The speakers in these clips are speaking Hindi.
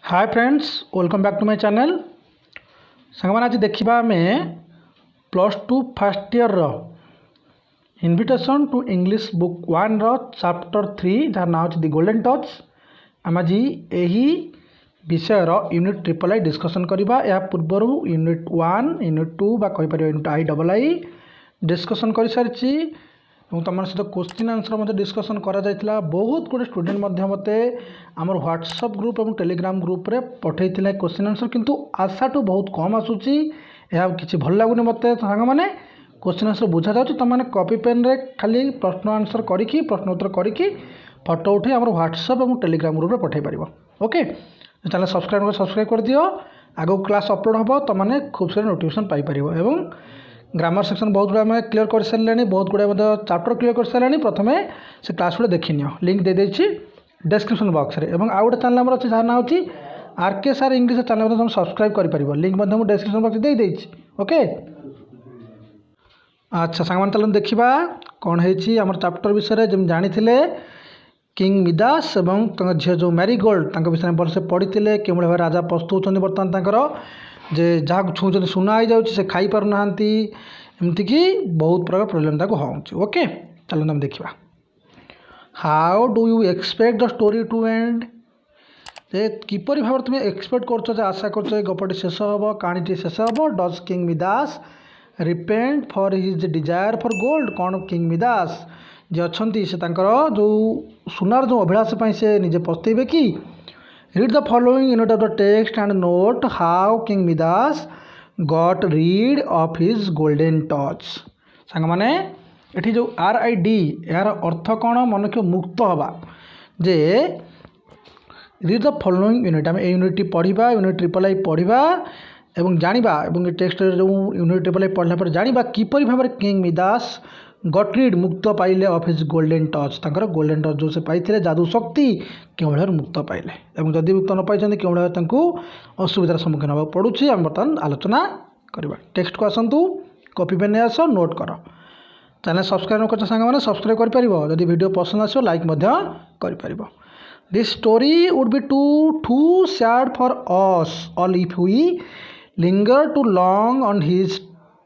Hi friends, welcome back to my channel. संगमान आज देखा आम +2 first year invitation to English book 1 chapter 3 जार ना दि गोल्डन टच। आम आज यही विषय यूनिट ट्रिपल आई डिस्कसन करवा। या पूर्वर यूनिट 1 यूनिट 2 कहीपर यूनिट आई डिस्कसन कर सारी तुम सहित क्वेश्चन आंसर डिस्कसन करा बहुत गुड़े स्टूडेंट मत आम व्हाट्सएप ग्रुप और टेलीग्राम ग्रुप रे पठे क्वेश्चन आंसर, किंतु आशाठू बहुत कम आसूची। यह किसी भल लगुनि मत सांग मैंने क्वेश्चन आंसर बुझा जाऊँ। तुमने कॉपी पेन रे खाली प्रश्न आंसर करके प्रश्न उत्तर करके फोटो उठे आम व्हाट्सएप और टेलीग्राम ग्रुप रे पठे पार। ओके, चैनल सब्सक्राइब कर दियो। आगो क्लास अपलोड हम तुमने खूब सारे नोटिफिकेशन पाइपर। और ग्रामर सेक्शन बहुत गुड़ा आम क्लीयर कर सारे, बहुत गुड़ा चैप्टर क्लीयर कर सारे। प्रथम से क्लास गुड़ा देखी नि, लिंक दे देछि डिस्क्रिप्शन बॉक्स रे। और आउ गोटे चैनल आम अच्छे जार ना होची आरके सार इंग्लिश चैनल तुम सब्सक्राइब कर लिंक डिस्क्रिप्शन बॉक्स दे देछि। ओके, अच्छा सांग चलो देखा कौन है चैप्टर विषय जब जानी किंग मिदास और झील जो मैरीगोल्ड विषय भलसे पढ़ी कि भाव राजा प्रस्तुत होती बर्तमान जे जहाँ छुँच सुना हो जाए से खाई पार ना एमती कि बहुत प्रकार प्रोब्लेम हो। ओके, चलो तुम देखा how do you expect the story to end. किपर भाव तुम एक्सपेक्ट कर आशा कर गपटी शेष हम कहानी शेष हम। Does king Midas repent for his desire for gold. कौन किंग मिदास जे अच्छा से जो सुनार जो अभिलाष से निजे पस्तेबे कि। Read the following unit of the text and note how king Midas got read of his golden touch. सांग माने एठी जो RID यार अर्थ कौन मन के मुक्त हवा जे रीड द फॉलोइंग यूनिट। आम यूनिट पढ़ा यूनिट ट्रिपल आई पढ़ा और जाना टेक्स्ट जो यूनिट ट्रिपल आई पढ़ला पर जाना किपर भाव में किंग मिदास गॉट रीड मुक्त पाइले ऑफ हिज गोल्डन टच। तांकर गोल्डन टच जो से पाइले जादू शक्ति क्यों भाव मुक्त पाइले और जदि मुक्त न पाई क्यों भाव असुविधार सम्मुखीन होगा पड़ुछि। आम बर्तमान आलोचना करवा। टेक्स्ट को आसतु कॉपी पेन नहीं आस नोट कर। चैनल सब्सक्राइब न कर सांग मैंने सब्सक्राइब कर जदि वीडियो पसंद आसो लाइक कर। This story would be too sad for us all if we linger too long on his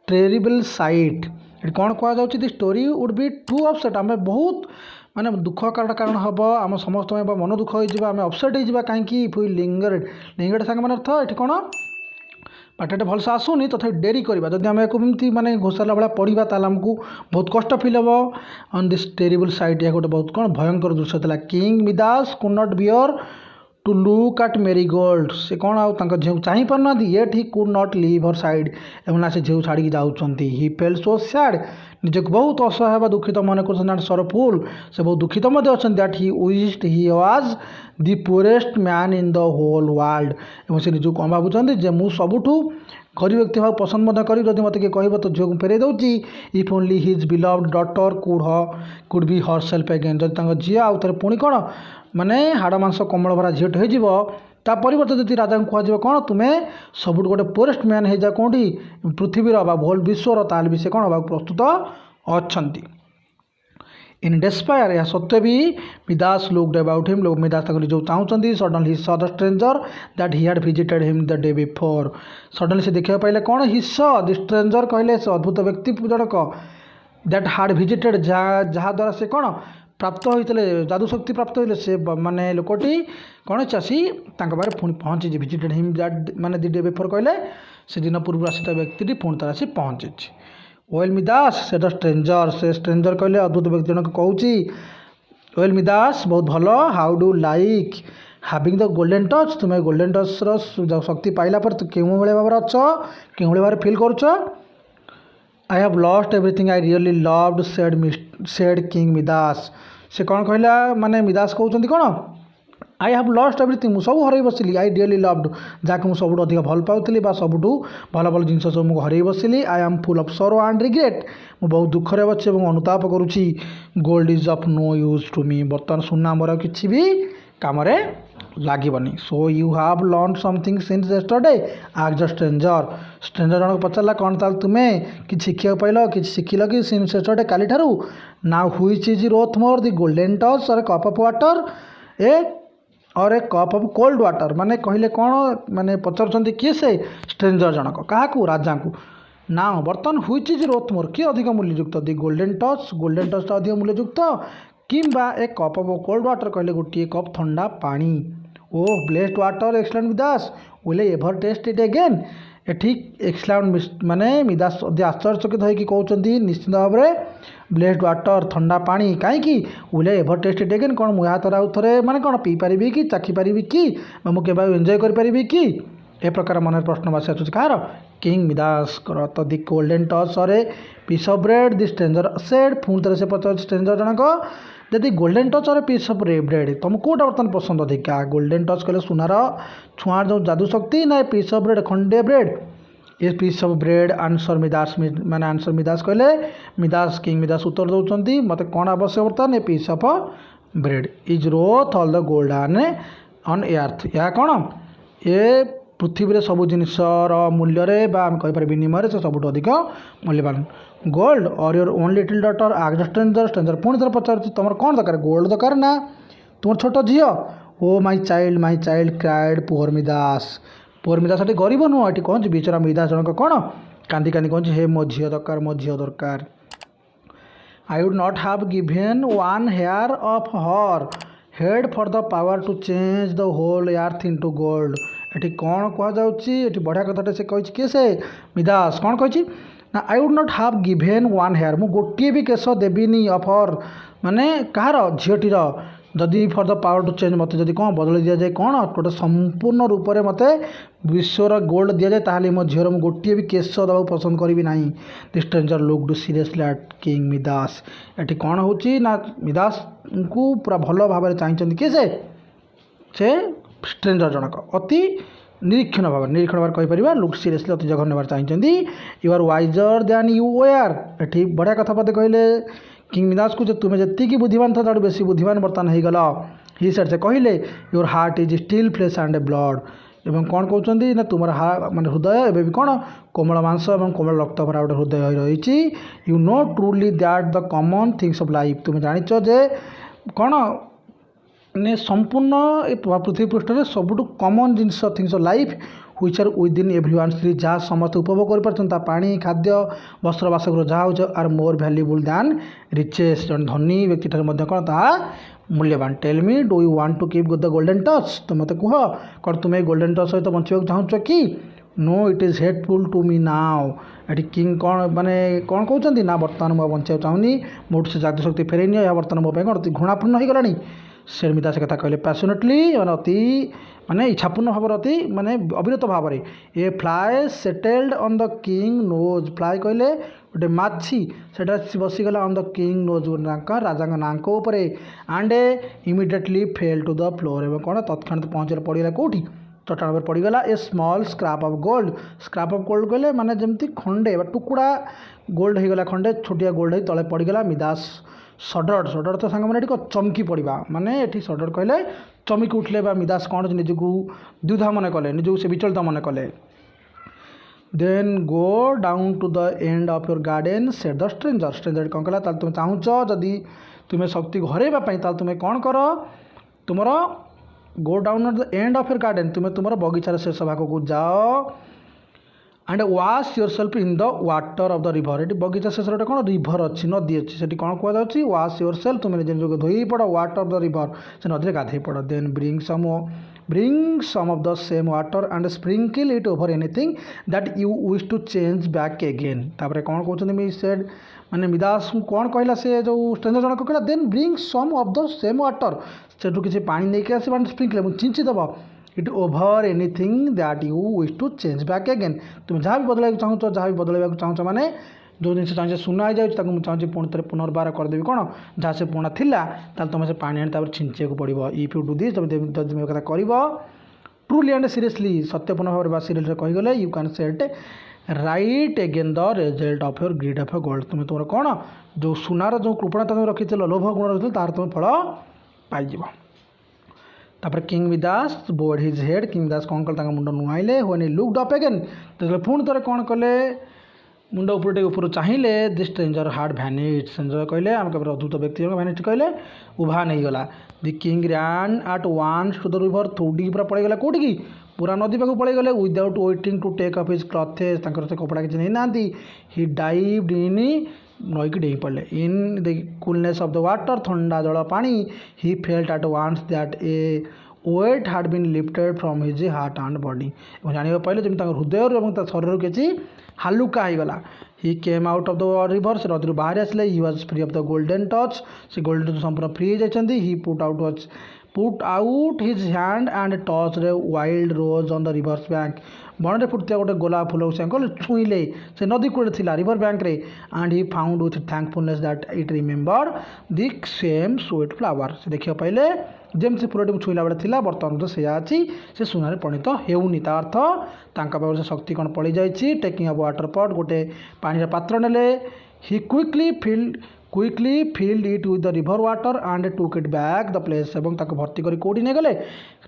terrible sight. कौन कह the story would be too upset. आम बहुत माने दुख कारण हम आम समस्त मन दुख हो अपसेट हो कहीं इफ वी लिंगर्ड सांग मैंने अर्थ ये कौन पाठटे भलसे आसुनी तथा डेरी करवा। जब आम एक माने घोषाला भाया पढ़ा ताल आमको बहुत कष्ट फिल हम ऑन दिस टेरिबल साइट। यह गोटे बहुत कौन भयंकर दृश्य था। King Midas could not bear to look at Marigold. से कौन आउ झील चाह पार ना yet he could not leave her side एवं ना से झील छाड़ी जाऊँगी। ही फेल सो सैड निजक बहुत असहाय दुखित मन कर सरफुल से बहुत दुखित अच्छा that he wished he was the poorest man in the whole world. और से निजक कौन भावुं जे मुझ सबुठू गरीब व्यक्ति भाव पसंद करी जब मत किए कह तो झील को फेरे दूसरी। If only his beloved daughter could be her self again. जब झी आउ थे पुणी कौन माने हाड़ मांस कमल भरा झीट हो परिवर्ते जब राजा को कह कौन तुम्हें सबुठ गोटे पुअरेस्ट मैन हो जा कौटी पृथ्वीर बा होल विश्वर ताल भी से कौन होगा प्रस्तुत अच्छा। इन डेस्पायर यह सत्वे भी मिदास लुक्ड अबाउट हिम। लोग मिदास जो चाहते suddenly he saw the stranger that he had visited him the day before. Suddenly से देखा पाइले कौन ही सॉ द स्ट्रेंजर कहले से अद्भुत व्यक्ति जनक दैट हार्ड विजिटेड जहाँ द्वारा से कौन प्राप्त होते जादू शक्ति प्राप्त होते से माने लोकटी कौन चाषी पाखे पुणी पहुँची विजिटेड हिम दैट माने दि डे बिफोर कहले से दिन पूर्व आसी व्यक्ति पुणी तार आसी पहुँची। वेल मिदास से द स्ट्रेंजर से स्ट्रेंजर कहले अद्भुत व्यक्ति जनक कहूँ वेल मिदास बहुत भल how do like having the golden touch. तुम्हें गोल्डन टच शक्ति पाइला पर तो क्यों भाई भाव अच्छ क्यों भाव फिल कर। I have lost everything I really loved said king Midas. से कौन कहला माने मिदास कहते कौन आई हैव लॉस्ट एवरीथिंग मुझे सब हर बसली। आई रियली लव्ड जहाँकि मुझे सबुठ अधिक भल पाऊली सबुठ भल भल जिन सब मुझे हर बसली। I am full of sorrow and regret मुझे बहुत दुख रे अच्छे और अनुताप करुँची। Gold is of no use to me. बर्तमान सुना मोर किसी भी काम लगभनी। So you have learn something since yesterday आज द स्ट्रेंजर। स्ट्रेंजर जनक पचारा कौन ताल तुम्हें कि शिखा पाइल कि शिखिल कि सिंस येस्टरडे काली now which is worth more the golden touch और कप ऑफ वाटर। ए और ए कप ऑफ कोल्ड वाटर माने कहले कौन माने पचारुଛନ୍ତି किए से स्ट्रेंजर जनक क्या राजा को ना बर्तमान हुईच इज रोथ मोर किए अधिक मूल्ययुक्त दि गोल्डन टच अधिक मूल्ययुक्त किंबा a cup of cold water कहले गोटे कप ठंडा पानी ओ blessed water excellent Midas will ever taste it again एठी एक्सलेंट माने मिदास आश्चर्यचकित होइकी कहउचंदी निश्चित भाव में ब्लेस्ड वाटर ठंडा पानी कहीं will ever taste it again कौन मुझे थर आउ थे मैंने कौन पी पारि कि चाखी पारि कि मुझे एंजॉय करि कि ए प्रकार मन प्रश्न बासी आसूँ कहार किंग मिदास तो दि गोल्डन टच और a piece of bread the stranger said पुणी थे से पचार स्ट्रेंजर जनक जदि गोल्डन टच और पीस ऑफ ब्रेड तुम कौटा बर्तमान पसंद अधिका गोल्डन टच कहले सुनार छुआर जो जादू शक्ति ना पीस ऑफ ब्रेड खंडे ब्रेड ये piece of bread answer Midas माने आंसर मिदास कहले मिदास किंग मिदास उत्तर दौरान मत कौन आवश्यक बर्तमान a piece of bread is worth all the gold on earth या कौन ये पृथ्वी सब जिनसर मूल्य आम कहीपर विनिमय से सब अधिक मूल्यवान गोल्ड और योर ओन लिटिल डॉटर आज स्ट्रेंजर स्ट्रेंजर पुणी थोड़ा पचार तुम कौन दरकार गोल्ड दरकार ना तुम छोट झी oh my child cried poor Midas ये गरीब नुह ये कौन बेचारा मिदास जनक कौन कांदी कांदी कौन हे मो झी दरकार I would not have given one hair of her head for the power to change the whole earth into gold ये कौन कहुच्छी बढ़िया कथाटे से कही किए से मिदास कौन कही ना I would not have given one hair मु गोटे भी केश देविनी ऑफ हर माने कहार झीटीर जदि for the power to change मत जदि कौन बदल दि जाए कौन गोटे संपूर्ण रूप से मत विश्वर गोल्ड दि जाए ताहले मो झीर मु गोटे भी केश देवा पसंद करी ना the stranger looked seriously at King Midas ये कौन हो मिदास को पूरा भल भाव में चाहिए किए से स्ट्रेंजर जनक अति निरीक्षण भाव कहीपर लुक सीरियसली अति जघन्य भाव चाहिए you are wiser than you were ये बढ़िया कथा पदे कहले किंग मिदास को तुम्हें जी बुद्धिमान था बेस बुद्धिमान बर्तमान हो गल ही सेड से कहले your heart is still flesh and blood एवं कौन कहते ना तुम माने हृदय एवं भी कौन कोमल मांस और कोमल रक्त भरा गोटे हृदय रही you know truly that the common things of life तुम जानिच जे कौन ने संपूर्ण पृथ्वी पृष्ठ में सबुठ कॉमन जिनस things of life which are within everyone स्त्री जहाँ समस्त उपभोग कर पानी खाद्य वस्त्र बासगृह जहाँ हो are more valuable than riches जन धनी व्यक्ति कौन ता मूल्यवान tell me do you want to keep the golden touch तो मत कह कौन तुम्हें गोल्डन टच सहित बचा चाहूच कि no it is hateful to me now ये किंग कौन माने कौन कहते ना बर्तमान मुझे बचा चाहूनी मोट से जाति शक्ति फेरई नि बर्तमान मो कौन अति घृणापूर्ण हो गलानी से मिदास कथा कहले पैशनेटली माने अति माने इच्छापूर्ण भाव अति माने अविरत भाव में a fly settled on the king nose fly कहले गोटे माछी से बसीगला ऑन द किंग नोज राजा नाक उपर and immediately fell to the floor एवं कौन तत्क्षण पहुँचे पड़गला कौटी चट्टान पर पड़गला a small scrap of gold कहले माने जमती खंडे टुकड़ा गोल्ड होगला खंडे छोटिया गोल्ड हो तले पड़गला मिदास सडर तो सांग मैंने चमकी पड़ा माने ये सडर कहले चमकी उठले मिदास कौन निजक द्विधा मन कले निजक से विचलित मन कले then go down to the end of your garden said the stranger कौन कहला तुम चाहूच जदि तुम्हें शक्ति हरैवाई तुम्हें कौन कर तुम go down at the end of your garden तुम्हें तुम बगीचार शेष भाग को जाओ and wash your self in the water of the river ये बगीचा शेष गोटे कौन रिवर अच्छी नदी अच्छी से कौन कहुच्छी वाश योर सेल्फ तुम निजे निजक धोई पड़ वाटर ऑफ द रिवर से नदी गाधे पड़ then bring some of the same water and sprinkle it over anything that you wish to change back again तापर कौन कहते सेड माने मिदास कौन कहला से जो स्ट्रेंजर जनक कहला then bring some of the same water से किसी पानी नहीं के आस स्प्रिंकल चिंची दब it over anything that you wish to change back again तुम जहाँ भी बदल चाहूच जहाँ भी बदल चाहूच माने जो जिन चाहिए सुना हो जाए मुझे पुणी थे पुनर्बार करदेवी कौन जहाँ से पुणा थिला तुम से पानी आनी छिंचा पड़ो इफ यू डू दिस तुम कथा कर ट्रूली एंड सीरियसली सत्यपूर्ण भाव में सीरियस कहीगले you can set right again the result of your greed of gold तुम्हें तुम कौन जो सुनार जो कृपणता तुम रखी लोभ गुण रखी तार तुम फल पाइज तापर King Midas bowed his head King Midas कौन कले मुंड नुआइले when he looked up again तो पुणी थे कौन कले मुंड ऊपर चाहिए the stranger had vanished stranger कहले आम केवल अद्भुत व्यक्ति भैनिट कहले उभा नहीं गला the king ran at once to the river थोड़ी पूरा पड़ेगा कौटी की पूरा नदी पाक पड़े गले without waiting to take off his clothes से कपड़ा किसी नहीं ना ही डाइव्ड इन नईक डेई पड़े in the coolness of the water थंडा जल पानी ही felt at once that a weight had been lifted from his heart and body जाना पाइले जमी हृदय शरीर किसी हालुका हो गला he came out of the river से नदी बाहर आसले he was free of the golden touch से गोल्डन संपूर्ण फ्री हो जाती he put out his hand and touch रे wild rose on the reverse bank बणरे फुटता गोटे गोलाप फूल से छुईले से नदी कूड़े थिला रिवर बैंक रे and he found with thankfulness that it remember the same sweet flower से देखिए पहले जमी से फूलटी छुईला बेले थिला बर्तमान तो से अच्छी से सुनार परिणत होनी ता अर्थ तांका से शक्ति कौन पड़ जाए टेकिंग अ वाटर पट गोटे पानी पात्र नेले he quickly filled it with the river water and took it back the place एवं भर्ती कर कौटी नहीं गले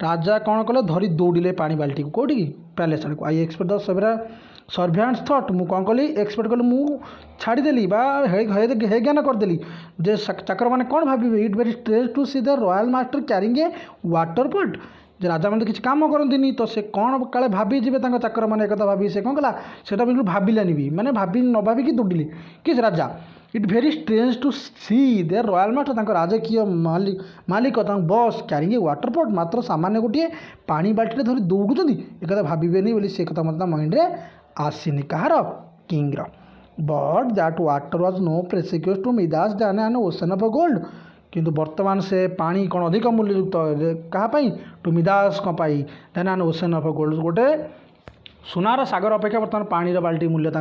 राजा कौन कले धरी दौड़े पानी बाल्टी को कौटी पैलेस आड़ को आई एक्सपेक्ट द सर्भेंट्स थट मु कौन कली एक्सपेक्ट कली मु छाड़देली हे ज्ञान करदेली जे चाकर मैंने कौन भावे it very strange to see the royal master carrying a water pot जे राजा मैंने किसी काम करती तो से कौन काले भाभी जी चाकर मैंने एक भाभी से कौन कला से बिल्कुल भाविलानी भी मैंने भाभी न भाविकी दौड़िली किस राजा it very strange to see the royal master राजकीय मालिक बस क्यारिंग ए वाटर पट मात्र सामान्य गोटे पानी बाल्टी धरी दौड़ुं एक भावेनि बोली से कथा मतलब माइंड रे आसीनी कहार किंग्र but that water was no precious to Midas than an ocean of gold किंतु वर्तमान से पानी कौन अधिक मूल्ययुक्त कहाँपाई टू मिदास कपाई than an ocean of gold गोटे सुनार सागर अपेक्षा बर्तमान पानी बाल्टी मूल्य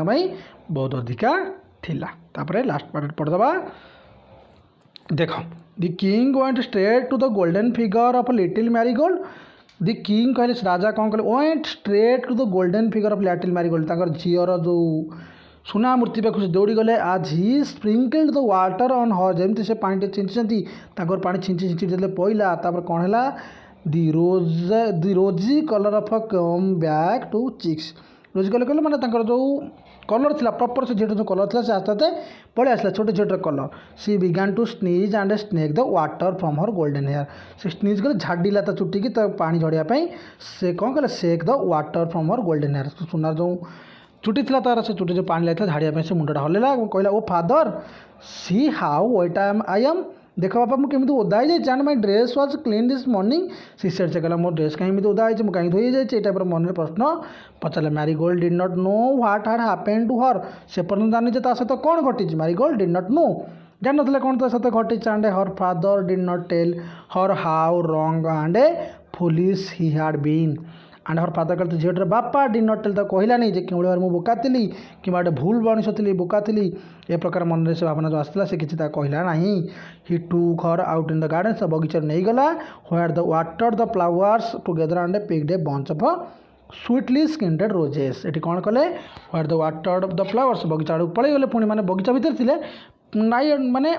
बहुत अधिका थिला तापरे लास्ट पार्ट पढ़दबा देख the king went straight to the golden figure of little Marigold the king कहले राजा कौन कहले went straight to the golden figure of little Marigold ताकर झीर जो सुना मूर्ति पाख से दौड़ी गले आज he sprinkled the water on her जमी से पानी छिंची पानी छिंची जो पड़ा तापर कौन है the rosy colour of a come back to cheeks rosy colour कहले माने जो कलर थिला प्रॉपर से झीटर जो कलर थिला से आस्ते आस्ते पड़े आसला छोटे छोटे colour she began to sneeze and snake the water from her golden hair से स्नीज कर झाड़ीला ता चुटी की पानी झड़िया से कौन कहला shake the water from her golden hair सुनार जो चुटी थिला तार से चुटी जो पानी लाइला झाड़िया से मुंडा हल्ला कहला oh father see how wet I am देख बापा मुझे केमी ओदा जाए and my dress was clean this morning she said से कहला मोर ड्रेस कहीं ओदा है कहीं धोई जाए टाइप मन में प्रश्न पचारे Marigold did not know what had happened to her से पर्यटन जानी सहित कौन घटी मैरीगोल्ड डिड नॉट नो जान ना कौन सहित घटी and her father did not tell her how wrong and a foolish he had been and her father कहते झीटर बापा डिड नॉट टेल तो कहला नहीं कि भाव मुझे बोका थी कि गोटे भूल मनीष थी बोका थी ए प्रकार मन में से भावना जो आसला से किसी कहला ना he took her out in the garden से बगीचा नहीं गला where the water the flowers together and picked a bunch of sweetly scented roses ये कौन कले where the water the flowers बगीचा आड़ पलि गले पुणी मैंने बगीचा भितर थे नाई माने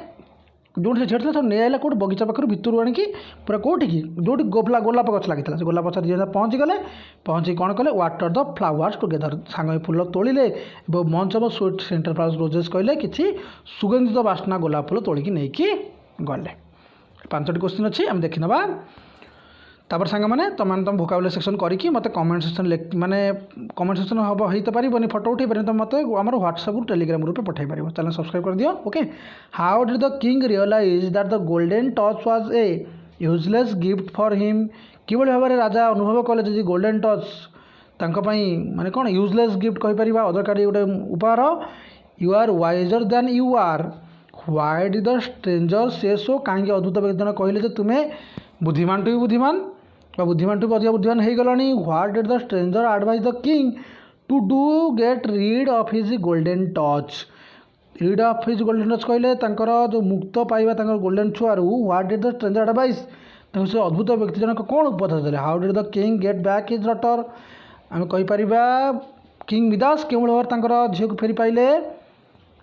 जो से झेड़ सब नहीं आला कौट बगीचा पाखर भितर आनिकी पूरा कौटी की जो गोलाप गच लगी से गोलाप गच जी पहुँची गले पहुँची कौन कले वाटर द फ्लावर्स टुगेदर सांग फूल तोड़े मंच of sweet centre flowers roses कहले कि सुगंधित बास्ना गोलाप फूल तोड़िकी नहीं गले 5टी क्वेश्चन अच्छी आम देखी ना तापर सांग मैंने तुम भोकाबुलरी सेक्शन करके मत कमेंट सेक्शन माने कमेंट सेक्शन हम हो तो पारे फोटो उठे पारे तो मत आम व्हाट्सएप टेलीग्राम ग्रुप में पठाई पार चैनल सब्सक्राइब कर दियो okay how did the king realise that the golden touch was a useless gift for him कि भाव में राजा अनुभव कले जी गोल्डन टच माने कौन यूजलेस गिफ्ट कहीपर अदरकारी गोटे उपहार you are wiser than you are why did the stranger से सो कहीं अद्भुत व्यक्ति कहले तुम्हें बुद्धिमान टू भी बुद्धिमान बुद्धिमान टू भी अधिक बुद्धिमान हो गलानी what did the stranger advise the king to do get rid of his golden touch rid of his golden touch कहले जो मुक्त पाइबा गोल्डन छुआरू what did the stranger advise से अद्भुत व्यक्ति जनक कौन उपदेश देले how did the king get back his daughter आम कहीपर किंग मिदास के भाव झील को फेरी पाइले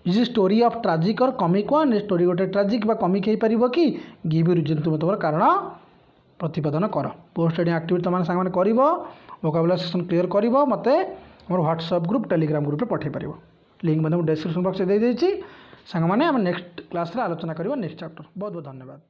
इज स्टोरी ऑफ ट्राजिक और कमिक वन स्टोरी गोटे ट्राजिक कमिक हो पार कि गिव रिजन तुम तुम कारण प्रतिपादन कर पोस्ट एक्टिविटी तुम सांग कर वोकाबुलरी सेक्शन क्लियर कर मत व्हाट्सएप ग्रुप टेलीग्राम ग्रुप में पठाई पार। लिंक मैं तुमको डिस्क्रिप्शन बॉक्स दे देइछि। सांग माने हम नेक्स्ट क्लास रे आलोचना करबा नेक्स्ट चैप्टर। बहुत बहुत धन्यवाद।